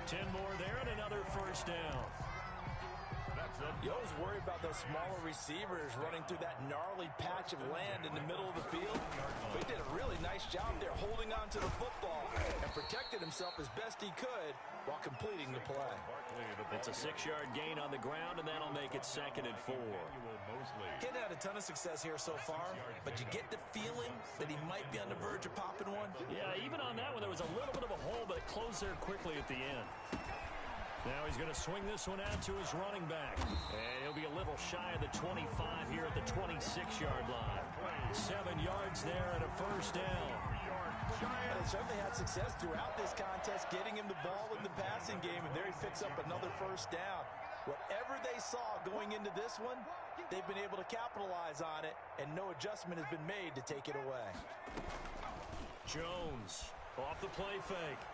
[SPEAKER 1] 10 more there and another first down.
[SPEAKER 3] You always worry about those smaller receivers running through that gnarly patch of land in the middle of the field. But he did a really nice job there holding on to the football and protected himself as best he could while completing the play.
[SPEAKER 1] It's a 6-yard gain on the ground, and that'll make it 2nd and 4.
[SPEAKER 3] Hadn't had a ton of success here so far, but you get the feeling that he might be on the verge of popping one.
[SPEAKER 1] Yeah, even on that one, there was a little bit of a hole, but it closed there quickly at the end. Now he's going to swing this one out to his running back. And he'll be a little shy of the 25 here at the 26-yard line. 7 yards there and a first down.
[SPEAKER 3] And they certainly had success throughout this contest, getting him the ball in the passing game, and there he picks up another first down. Whatever they saw going into this one, they've been able to capitalize on it, and no adjustment has been made to take it away.
[SPEAKER 1] Jones off the play fake.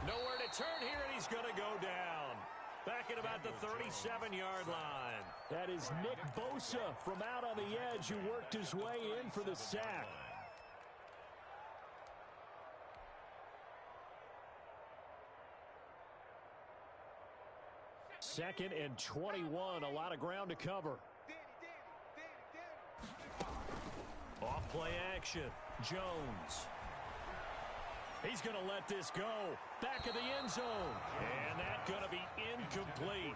[SPEAKER 1] Nowhere to turn here, and he's going to go down. Back at about the 37-yard line. That is Nick Bosa from out on the edge who worked his way in for the sack. Second and 21, a lot of ground to cover. Off play action, Jones. He's going to let this go. Back of the end zone. And that's going to be incomplete.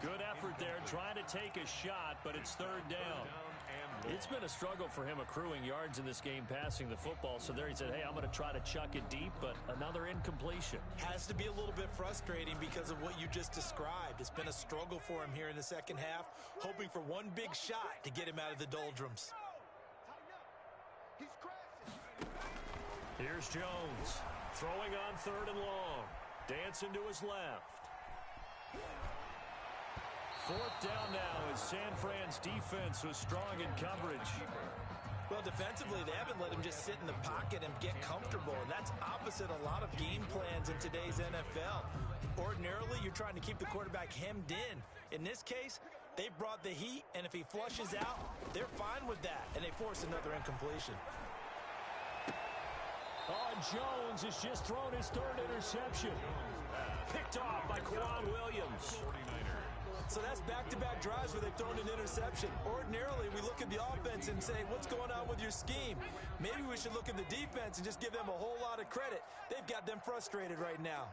[SPEAKER 1] Good effort there, trying to take a shot, but it's 3rd down. It's been a struggle for him accruing yards in this game passing the football. So there he said, hey, I'm going to try to chuck it deep, but another incompletion.
[SPEAKER 3] Has to be a little bit frustrating because of what you just described. It's been a struggle for him here in the second half, hoping for one big shot to get him out of the doldrums.
[SPEAKER 1] Here's Jones, throwing on 3rd and long. Dancing to his left. 4th down now as San Fran's defense was strong in coverage.
[SPEAKER 3] Well, defensively, they haven't let him just sit in the pocket and get comfortable, and that's opposite a lot of game plans in today's NFL. Ordinarily, you're trying to keep the quarterback hemmed in. In this case, they brought the heat, and if he flushes out, they're fine with that, and they force another incompletion.
[SPEAKER 1] Oh, Jones has just thrown his 3rd interception. Picked off by Quan Williams.
[SPEAKER 3] So that's back-to-back drives where they've thrown an interception. Ordinarily, we look at the offense and say, what's going on with your scheme? Maybe we should look at the defense and just give them a whole lot of credit. They've got them frustrated right now.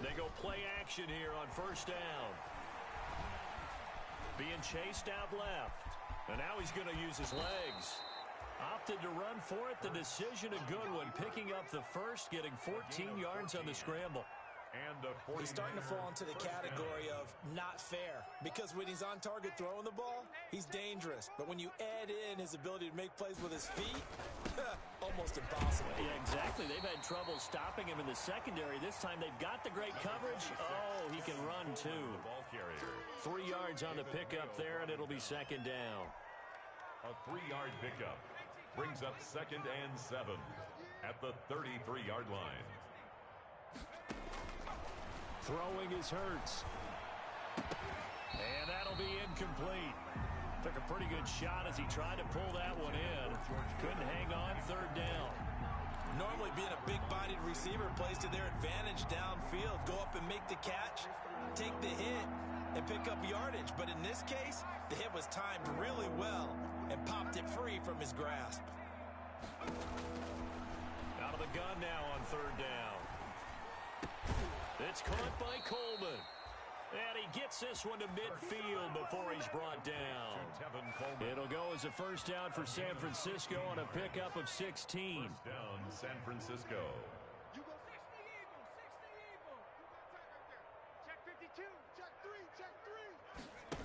[SPEAKER 1] They go play action here on 1st down. Being chased out left. And now he's going to use his legs. Opted to run for it. The decision a good one. Picking up the first, getting 14 yards on the scramble.
[SPEAKER 2] And
[SPEAKER 3] He's starting to fall into the category of not fair, because when he's on target throwing the ball, he's dangerous. But when you add in his ability to make plays with his feet, almost impossible.
[SPEAKER 1] Yeah, exactly. They've had trouble stopping him in the secondary. This time they've got the great coverage. Oh, he can run too.
[SPEAKER 2] the ball carrier.
[SPEAKER 1] 3 yards on the pickup there, and it'll be second down.
[SPEAKER 2] A 3-yard pickup brings up 2nd and 7 at the 33-yard line.
[SPEAKER 1] Throwing is Hurts. And that'll be incomplete. Took a pretty good shot as he tried to pull that one in. Couldn't hang on, third down.
[SPEAKER 3] Normally being a big-bodied receiver plays to their advantage downfield. Go up and make the catch, take the hit, and pick up yardage. But in this case, the hit was timed really well and popped it free from his grasp.
[SPEAKER 1] Out of the gun now on third down. It's caught by Coleman. And he gets this one to midfield before he's brought down. It'll go as a first down for San Francisco on a pickup of 16.
[SPEAKER 2] First down, San Francisco.
[SPEAKER 4] You go 60 Eagles, 60 Eagles. You got time right there. Check 52, check 3, check 3.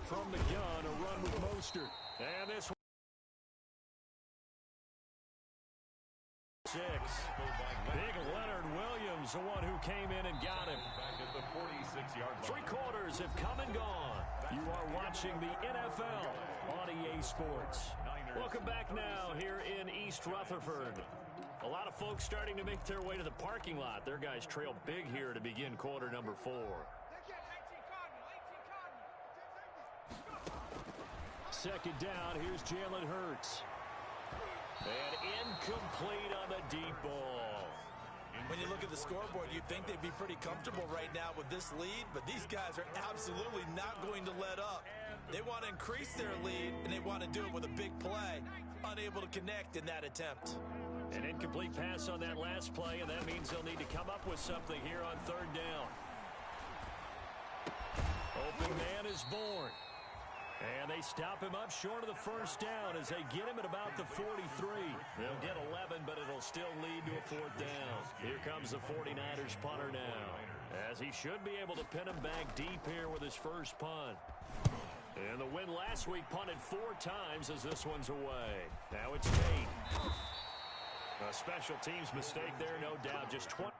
[SPEAKER 1] From the gun, a run with Mostert. And this one. 6. Big Leonard Williams, the one who came in and got him.
[SPEAKER 2] Back at the 46-yard line.
[SPEAKER 1] 3 quarters have come and gone. You are watching the NFL on EA Sports. Welcome back now here in East Rutherford. A lot of folks starting to make their way to the parking lot. Their guys trail big here to begin quarter number 4. Second down, here's Jalen Hurts. And incomplete on the deep ball.
[SPEAKER 3] When you look at the scoreboard, you'd think they'd be pretty comfortable right now with this lead, but these guys are absolutely not going to let up. They want to increase their lead, and they want to do it with a big play. Unable to connect in that attempt.
[SPEAKER 1] An incomplete pass on that last play, and that means they'll need to come up with something here on third down. Open man is born. And they stop him up short of the first down as they get him at about the 43. They'll get 11, but it'll still lead to a fourth down. Here comes the 49ers punter now, as he should be able to pin him back deep here with his first punt. And the win last week punted 4 times as this one's away. Now it's Tate. A special teams mistake there, no doubt. Just 20.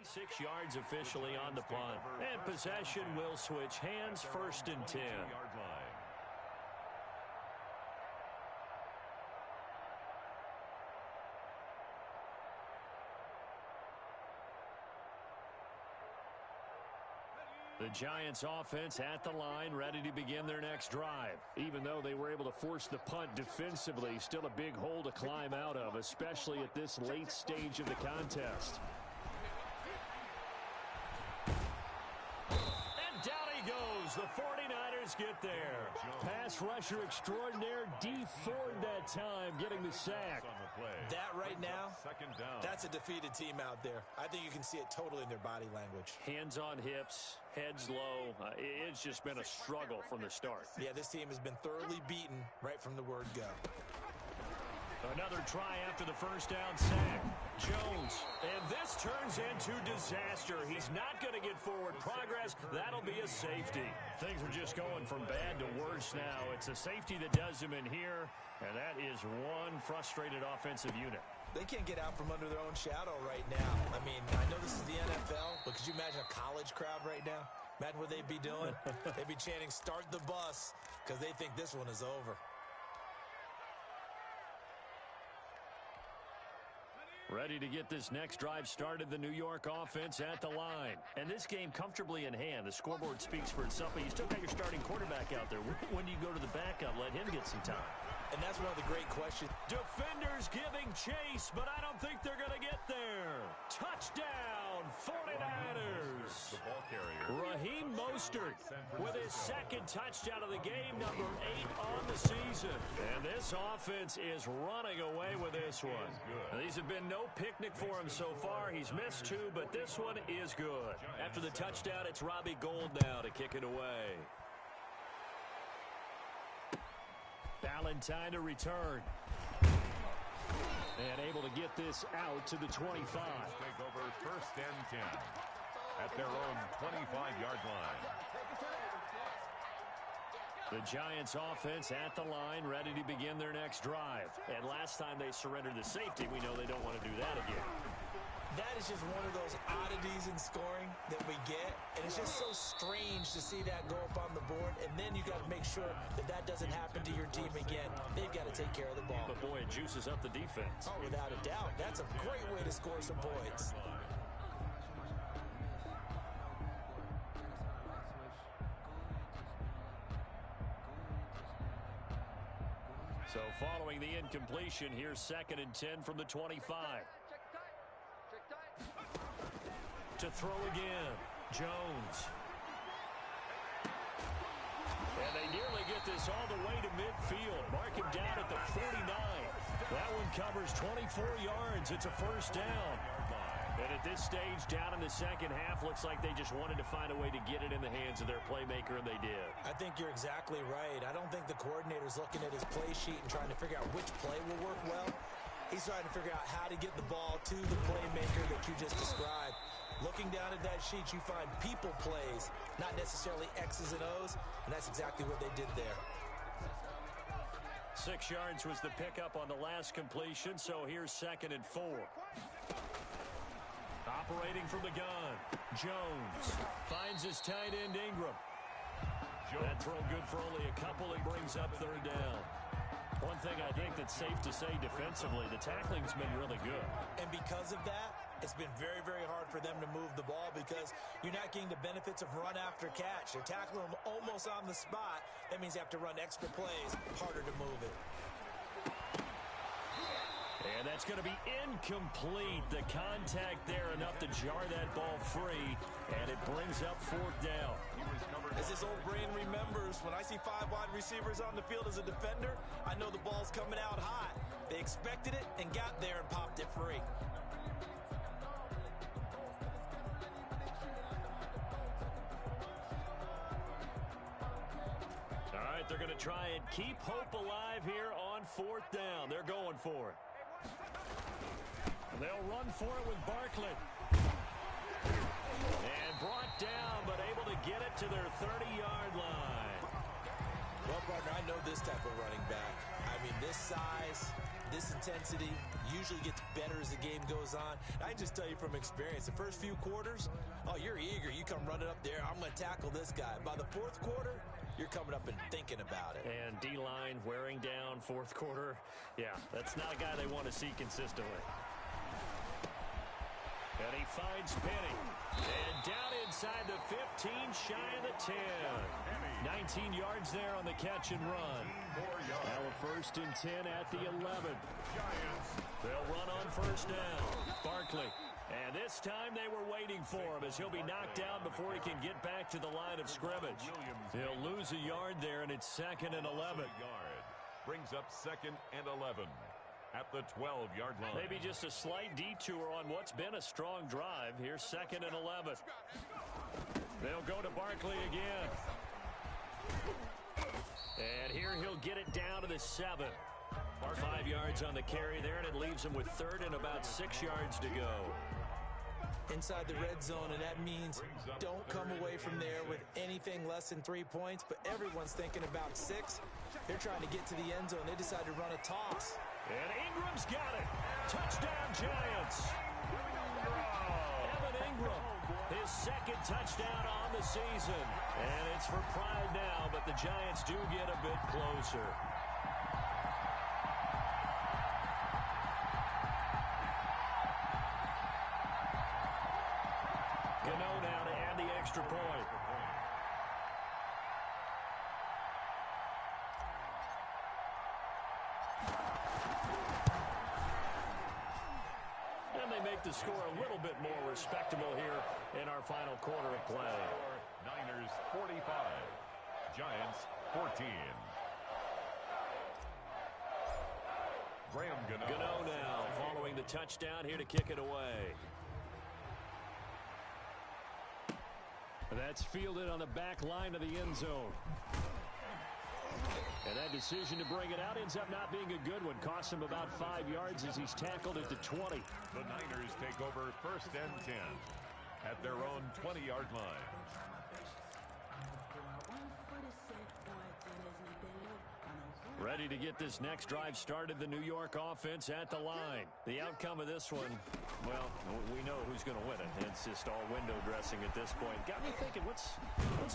[SPEAKER 1] 6 yards officially on the punt. And possession will switch hands, 1st and 10. The Giants offense at the line, ready to begin their next drive. Even though they were able to force the punt defensively, still a big hole to climb out of, especially at this late stage of the contest. And down he goes. The 49ers get there. Pass rusher extraordinaire, D. Ford that time, getting the sack.
[SPEAKER 3] That right now, that's a defeated team out there. I think you can see it totally in their body language.
[SPEAKER 1] Hands on hips, heads low. It's just been a struggle from the start.
[SPEAKER 3] Yeah, this team has been thoroughly beaten right from the word go.
[SPEAKER 1] Another try after the first down sack. Jones. And this turns into disaster. He's not going to get forward progress. That'll be a safety. Things are just going from bad to worse now. It's a safety that does him in here, and that is one frustrated offensive unit.
[SPEAKER 3] They can't get out from under their own shadow right now. I mean, I know this is the NFL, but could you imagine a college crowd right now? Imagine what they'd be doing. They'd be chanting, "Start the bus," because they think this one is over.
[SPEAKER 1] Ready to get this next drive started, the New York offense at the line. And this game comfortably in hand. The scoreboard speaks for itself, but you still got your starting quarterback out there. When do you go to the backup? Let him get some time.
[SPEAKER 3] And that's one of the great questions.
[SPEAKER 1] Defenders giving chase, but I don't think they're going to get there. Touchdown, 49ers.
[SPEAKER 2] The ball carrier.
[SPEAKER 1] Raheem Mostert with his second touchdown of the game, number 8 on the season. And this offense is running away with this one. These have been no picnic for him so far. He's missed 2, but this one is good. After the touchdown, it's Robbie Gould now to kick it away. Valentine to return. And able to get this out to the 25.
[SPEAKER 2] Take over 1st and 10 at their own 25-yard line.
[SPEAKER 1] The Giants offense at the line, ready to begin their next drive. And last time they surrendered the safety, we know they don't want to do that again.
[SPEAKER 3] That is just one of those oddities in scoring that we get, and it's just so strange to see that go up on the board, and then you got to make sure that that doesn't happen to your team again. They've got to take care of the ball.
[SPEAKER 1] But boy, it juices up the defense.
[SPEAKER 3] Oh, without a doubt. That's a great way to score some points.
[SPEAKER 1] So following the incompletion, here's 2nd and 10 from the 25. To throw again, Jones. And they nearly get this all the way to midfield. Mark him down at the 49. That one covers 24 yards. It's a 1st down. And at this stage, down in the second half, looks like they just wanted to find a way to get it in the hands of their playmaker, and they did.
[SPEAKER 3] I think you're exactly right. I don't think the coordinator's looking at his play sheet and trying to figure out which play will work well. He's trying to figure out how to get the ball to the playmaker that you just described. Looking down at that sheet, you find people plays, not necessarily X's and O's, and that's exactly what they did there.
[SPEAKER 1] 6 yards was the pickup on the last completion, so here's 2nd and 4. Operating from the gun, Jones finds his tight end Ingram. That throw good for only a couple. It brings up 3rd down. One thing I think that's safe to say defensively, the tackling's been really good.
[SPEAKER 3] And because of that, it's been very, very hard for them to move the ball because you're not getting the benefits of run after catch. They're tackling them almost on the spot. That means you have to run extra plays, harder to move it.
[SPEAKER 1] And that's going to be incomplete. The contact there enough to jar that ball free, and it brings up 4th down.
[SPEAKER 3] As this old brain remembers, when I see 5 wide receivers on the field as a defender, I know the ball's coming out hot. They expected it and got there and popped it free.
[SPEAKER 1] All right, they're going to try and keep hope alive here on 4th down. They're going for it. They'll run for it with Barkley. And brought down, but able to get it to their 30-yard line.
[SPEAKER 3] Well, partner, I know this type of running back. I've mean, this size, this intensity usually gets better as the game goes on. I can just tell you from experience, the first few quarters, oh, you're eager. You come running up there, I'm going to tackle this guy. By the fourth quarter, you're coming up and thinking about it.
[SPEAKER 1] And D-line wearing down fourth quarter. Yeah, that's not a guy they want to see consistently. And he finds Penny. And down inside the 15, shy of the 10. 19 yards there on the catch and run. Now a 1st and 10 at the 11. They'll run on 1st down. Barkley. And this time they were waiting for him as he'll be knocked down before he can get back to the line of scrimmage. He'll lose a yard there, and it's 2nd and 11.
[SPEAKER 2] Brings up 2nd and 11 at the 12-yard line.
[SPEAKER 1] Maybe just a slight detour on what's been a strong drive. Here's 2nd and 11. They'll go to Barkley again. And here he'll get it down to the 7. 5 yards on the carry there, and it leaves him with 3rd and about 6 yards to go.
[SPEAKER 3] Inside the red zone, and that means don't come away from there with anything less than 3 points, but everyone's thinking about 6. They're trying to get to the end zone. They decide to run a toss.
[SPEAKER 1] And Ingram's got it. Touchdown, Giants. Evan Ingram, his 2nd touchdown on the season. And it's for pride now, but the Giants do get a bit closer. Gano now to add the extra point. And they make the score a little bit more respectable here in our final quarter of play.
[SPEAKER 2] Niners 45, Giants 14. Graham
[SPEAKER 1] Gano now following the touchdown here to kick it away. That's fielded on the back line of the end zone. And that decision to bring it out ends up not being a good one. Costs him about 5 yards as he's tackled at the 20.
[SPEAKER 2] The Niners take over 1st and 10 at their own 20-yard line.
[SPEAKER 1] Ready to get this next drive started, the New York offense at the line. The outcome of this one, well, we know who's going to win it. It's just all window dressing at this point. Got me thinking, what's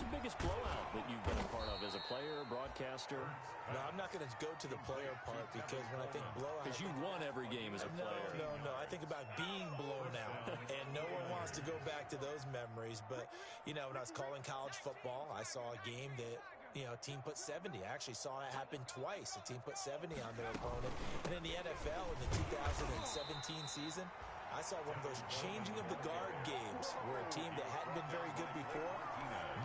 [SPEAKER 1] the biggest blowout that you've been a part of as a player, broadcaster?
[SPEAKER 3] No, I'm not going to go to the player part because when I think blowout...
[SPEAKER 1] Because you won every game as a player.
[SPEAKER 3] No. I think about being blown out. And no one wants to go back to those memories. But, you know, when I was calling college football, I saw a game that... You know, a team put 70. I actually saw it happen twice. A team put 70 on their opponent. And in the NFL in the 2017 season, I saw one of those changing of the guard games where a team that hadn't been very good before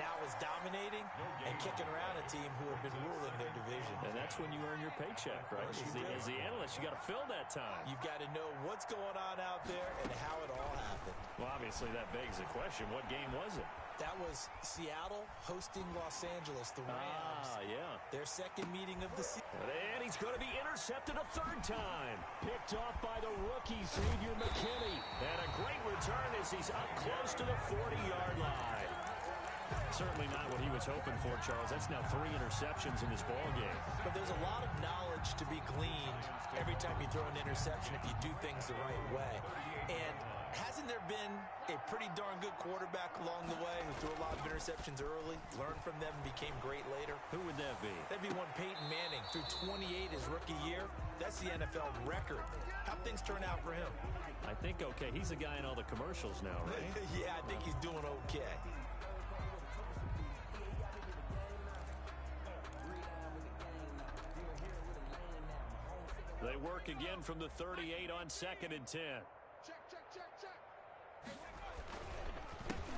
[SPEAKER 3] now is dominating and kicking around a team who have been ruling their division.
[SPEAKER 1] And that's when you earn your paycheck, right? As the analyst, you got to fill that time.
[SPEAKER 3] You've got to know what's going on out there and how it all happened.
[SPEAKER 1] Well, obviously that begs the question, what game was it?
[SPEAKER 3] That was Seattle hosting Los Angeles, the Rams.
[SPEAKER 1] Yeah.
[SPEAKER 3] Their 2nd meeting of the season.
[SPEAKER 1] And he's going to be intercepted a 3rd time. Picked off by the rookie, Xavier McKinney. And a great return as he's up close to the 40-yard line. Certainly not what he was hoping for, Charles. That's now 3 interceptions in this ball game.
[SPEAKER 3] But there's a lot of knowledge to be gleaned every time you throw an interception if you do things the right way. And hasn't there been a pretty darn good quarterback along the way who threw a lot of interceptions early, learned from them, and became great later?
[SPEAKER 1] Who would that be?
[SPEAKER 3] That'd be one Peyton Manning. Threw 28 his rookie year. That's the NFL record. How'd things turn out for him?
[SPEAKER 1] I think okay. He's a guy in all the commercials now, right?
[SPEAKER 3] Yeah, I think he's doing okay.
[SPEAKER 1] They work again from the 38 on 2nd and 10.
[SPEAKER 4] Check.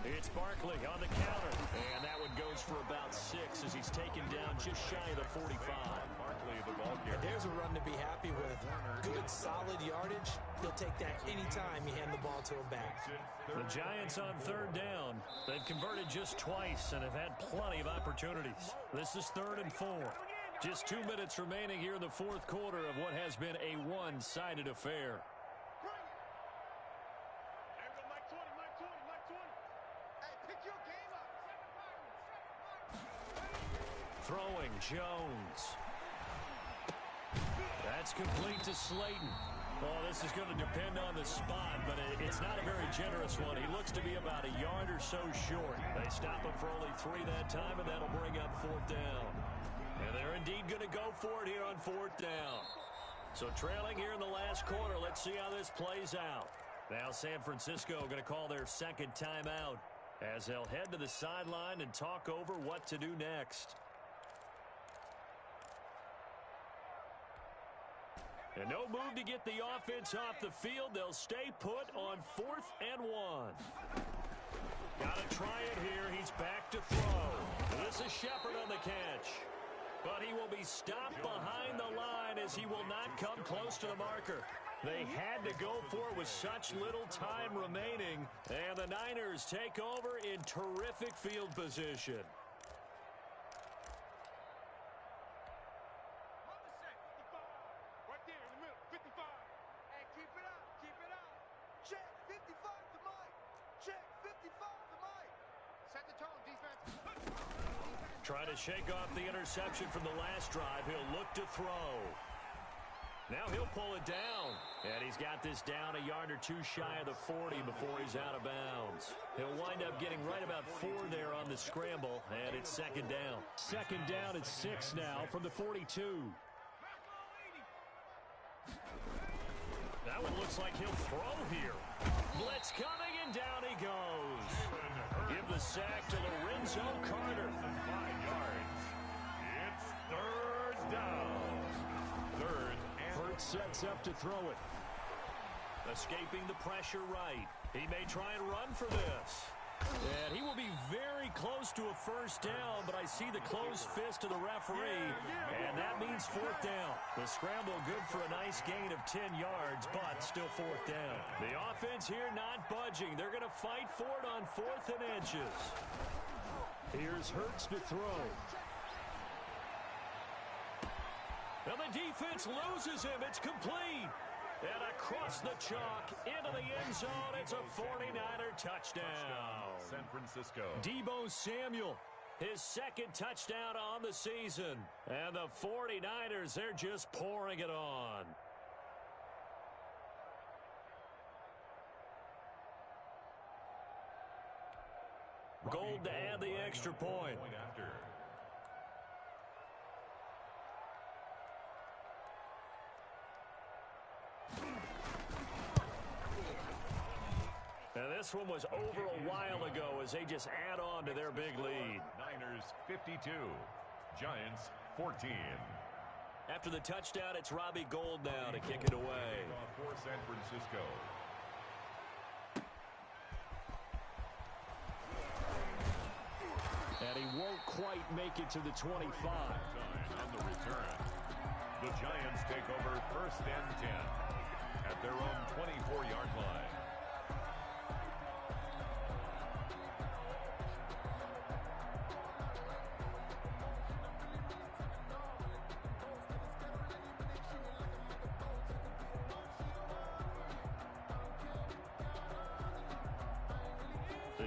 [SPEAKER 1] It's Barkley on the counter. And that one goes for about 6 as he's taken down just shy of the 45.
[SPEAKER 2] Barkley, the ball carrier.
[SPEAKER 3] There's a run to be happy with. Good, solid yardage. He'll take that anytime you hand the ball to him back.
[SPEAKER 1] The Giants on 3rd down. They've converted just twice and have had plenty of opportunities. This is 3rd and 4. Just 2 minutes remaining here in the 4th quarter of what has been a one-sided affair.
[SPEAKER 4] Hey, pick your game up.
[SPEAKER 1] Throwing Jones. That's complete to Slayton. Oh, this is going to depend on the spot, but it's not a very generous one. He looks to be about a yard or so short. They stop him for only 3 that time, and that'll bring up 4th down. And they're indeed going to go for it here on 4th down. So trailing here in the last quarter, let's see how this plays out. Now San Francisco going to call their 2nd timeout as they'll head to the sideline and talk over what to do next. And no move to get the offense off the field. They'll stay put on 4th and 1. Got to try it here. He's back to throw. This is Shepard on the catch. But he will be stopped behind the line as he will not come close to the marker. They had to go for it with such little time remaining. And the Niners take over in terrific field position. Trying to shake off the interception from the last drive. He'll look to throw. Now he'll pull it down. And he's got this down a yard or 2 shy of the 40 before he's out of bounds. He'll wind up getting right about 4 there on the scramble, and it's 2nd down. 2nd down at 6 now from the 42. That one looks like he'll throw here. Blitz coming, and down he goes. Give the sack to Lorenzo Carter.
[SPEAKER 2] 5 yards. It's 3rd down. 3rd and
[SPEAKER 1] Hurts sets up to throw it. Escaping the pressure right. He may try and run for this. And he will be very close to a 1st down, but I see the closed fist of the referee, and that means 4th down. The scramble good for a nice gain of 10 yards, but still 4th down. The offense here not budging. They're going to fight for it on 4th and inches. Here's Hurts to throw. And the defense loses him. It's complete. And across the chalk, into the end zone, it's a 49er touchdown.
[SPEAKER 2] San Francisco.
[SPEAKER 1] Deebo Samuel, his 2nd touchdown on the season. And the 49ers, they're just pouring it on. Gold to add the extra point. And this one was over a while ago as they just add on to their big lead.
[SPEAKER 2] Niners 52, Giants 14.
[SPEAKER 1] After the touchdown, it's Robbie Gould now to kick it away.
[SPEAKER 2] For San Francisco.
[SPEAKER 1] And he won't quite make it to the 25.
[SPEAKER 2] On the return, the Giants take over 1st and 10 at their own 24-yard line.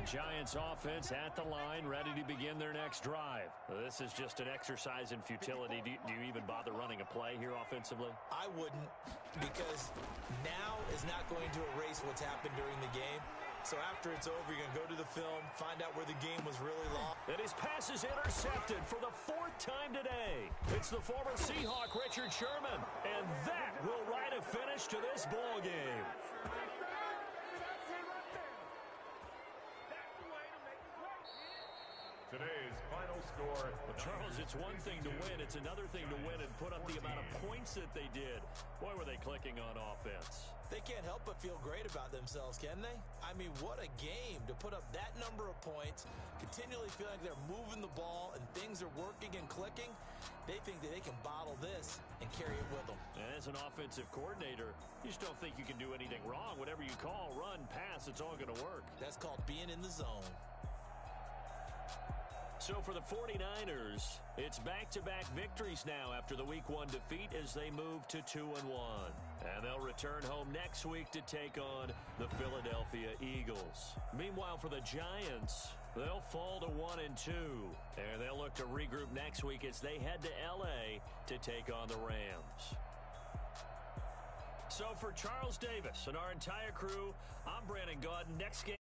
[SPEAKER 1] Giants offense at the line, ready to begin their next drive. This is just an exercise in futility. Do you even bother running a play here offensively?
[SPEAKER 3] I wouldn't, because now is not going to erase what's happened during the game. So after it's over, you're going to go to the film, find out where the game was really long.
[SPEAKER 1] And his pass is intercepted for the 4th time today. It's the former Seahawk, Richard Sherman. And that will write a finish to this ball game.
[SPEAKER 2] Today's final score.
[SPEAKER 1] Well, Charles, it's one thing to win. It's another thing to win and put up the amount of points that they did. Boy, were they clicking on offense.
[SPEAKER 3] They can't help but feel great about themselves, can they? I mean, what a game to put up that number of points, continually feeling like they're moving the ball and things are working and clicking. They think that they can bottle this and carry it with them.
[SPEAKER 1] And as an offensive coordinator, you just don't think you can do anything wrong. Whatever you call, run, pass, it's all going to work.
[SPEAKER 3] That's called being in the zone.
[SPEAKER 1] So for the 49ers, it's back-to-back victories now after the Week 1 defeat as they move to 2-1. And they'll return home next week to take on the Philadelphia Eagles. Meanwhile, for the Giants, they'll fall to 1-2. And they'll look to regroup next week as they head to L.A. to take on the Rams. So for Charles Davis and our entire crew, I'm Brandon Gaudin. Next game.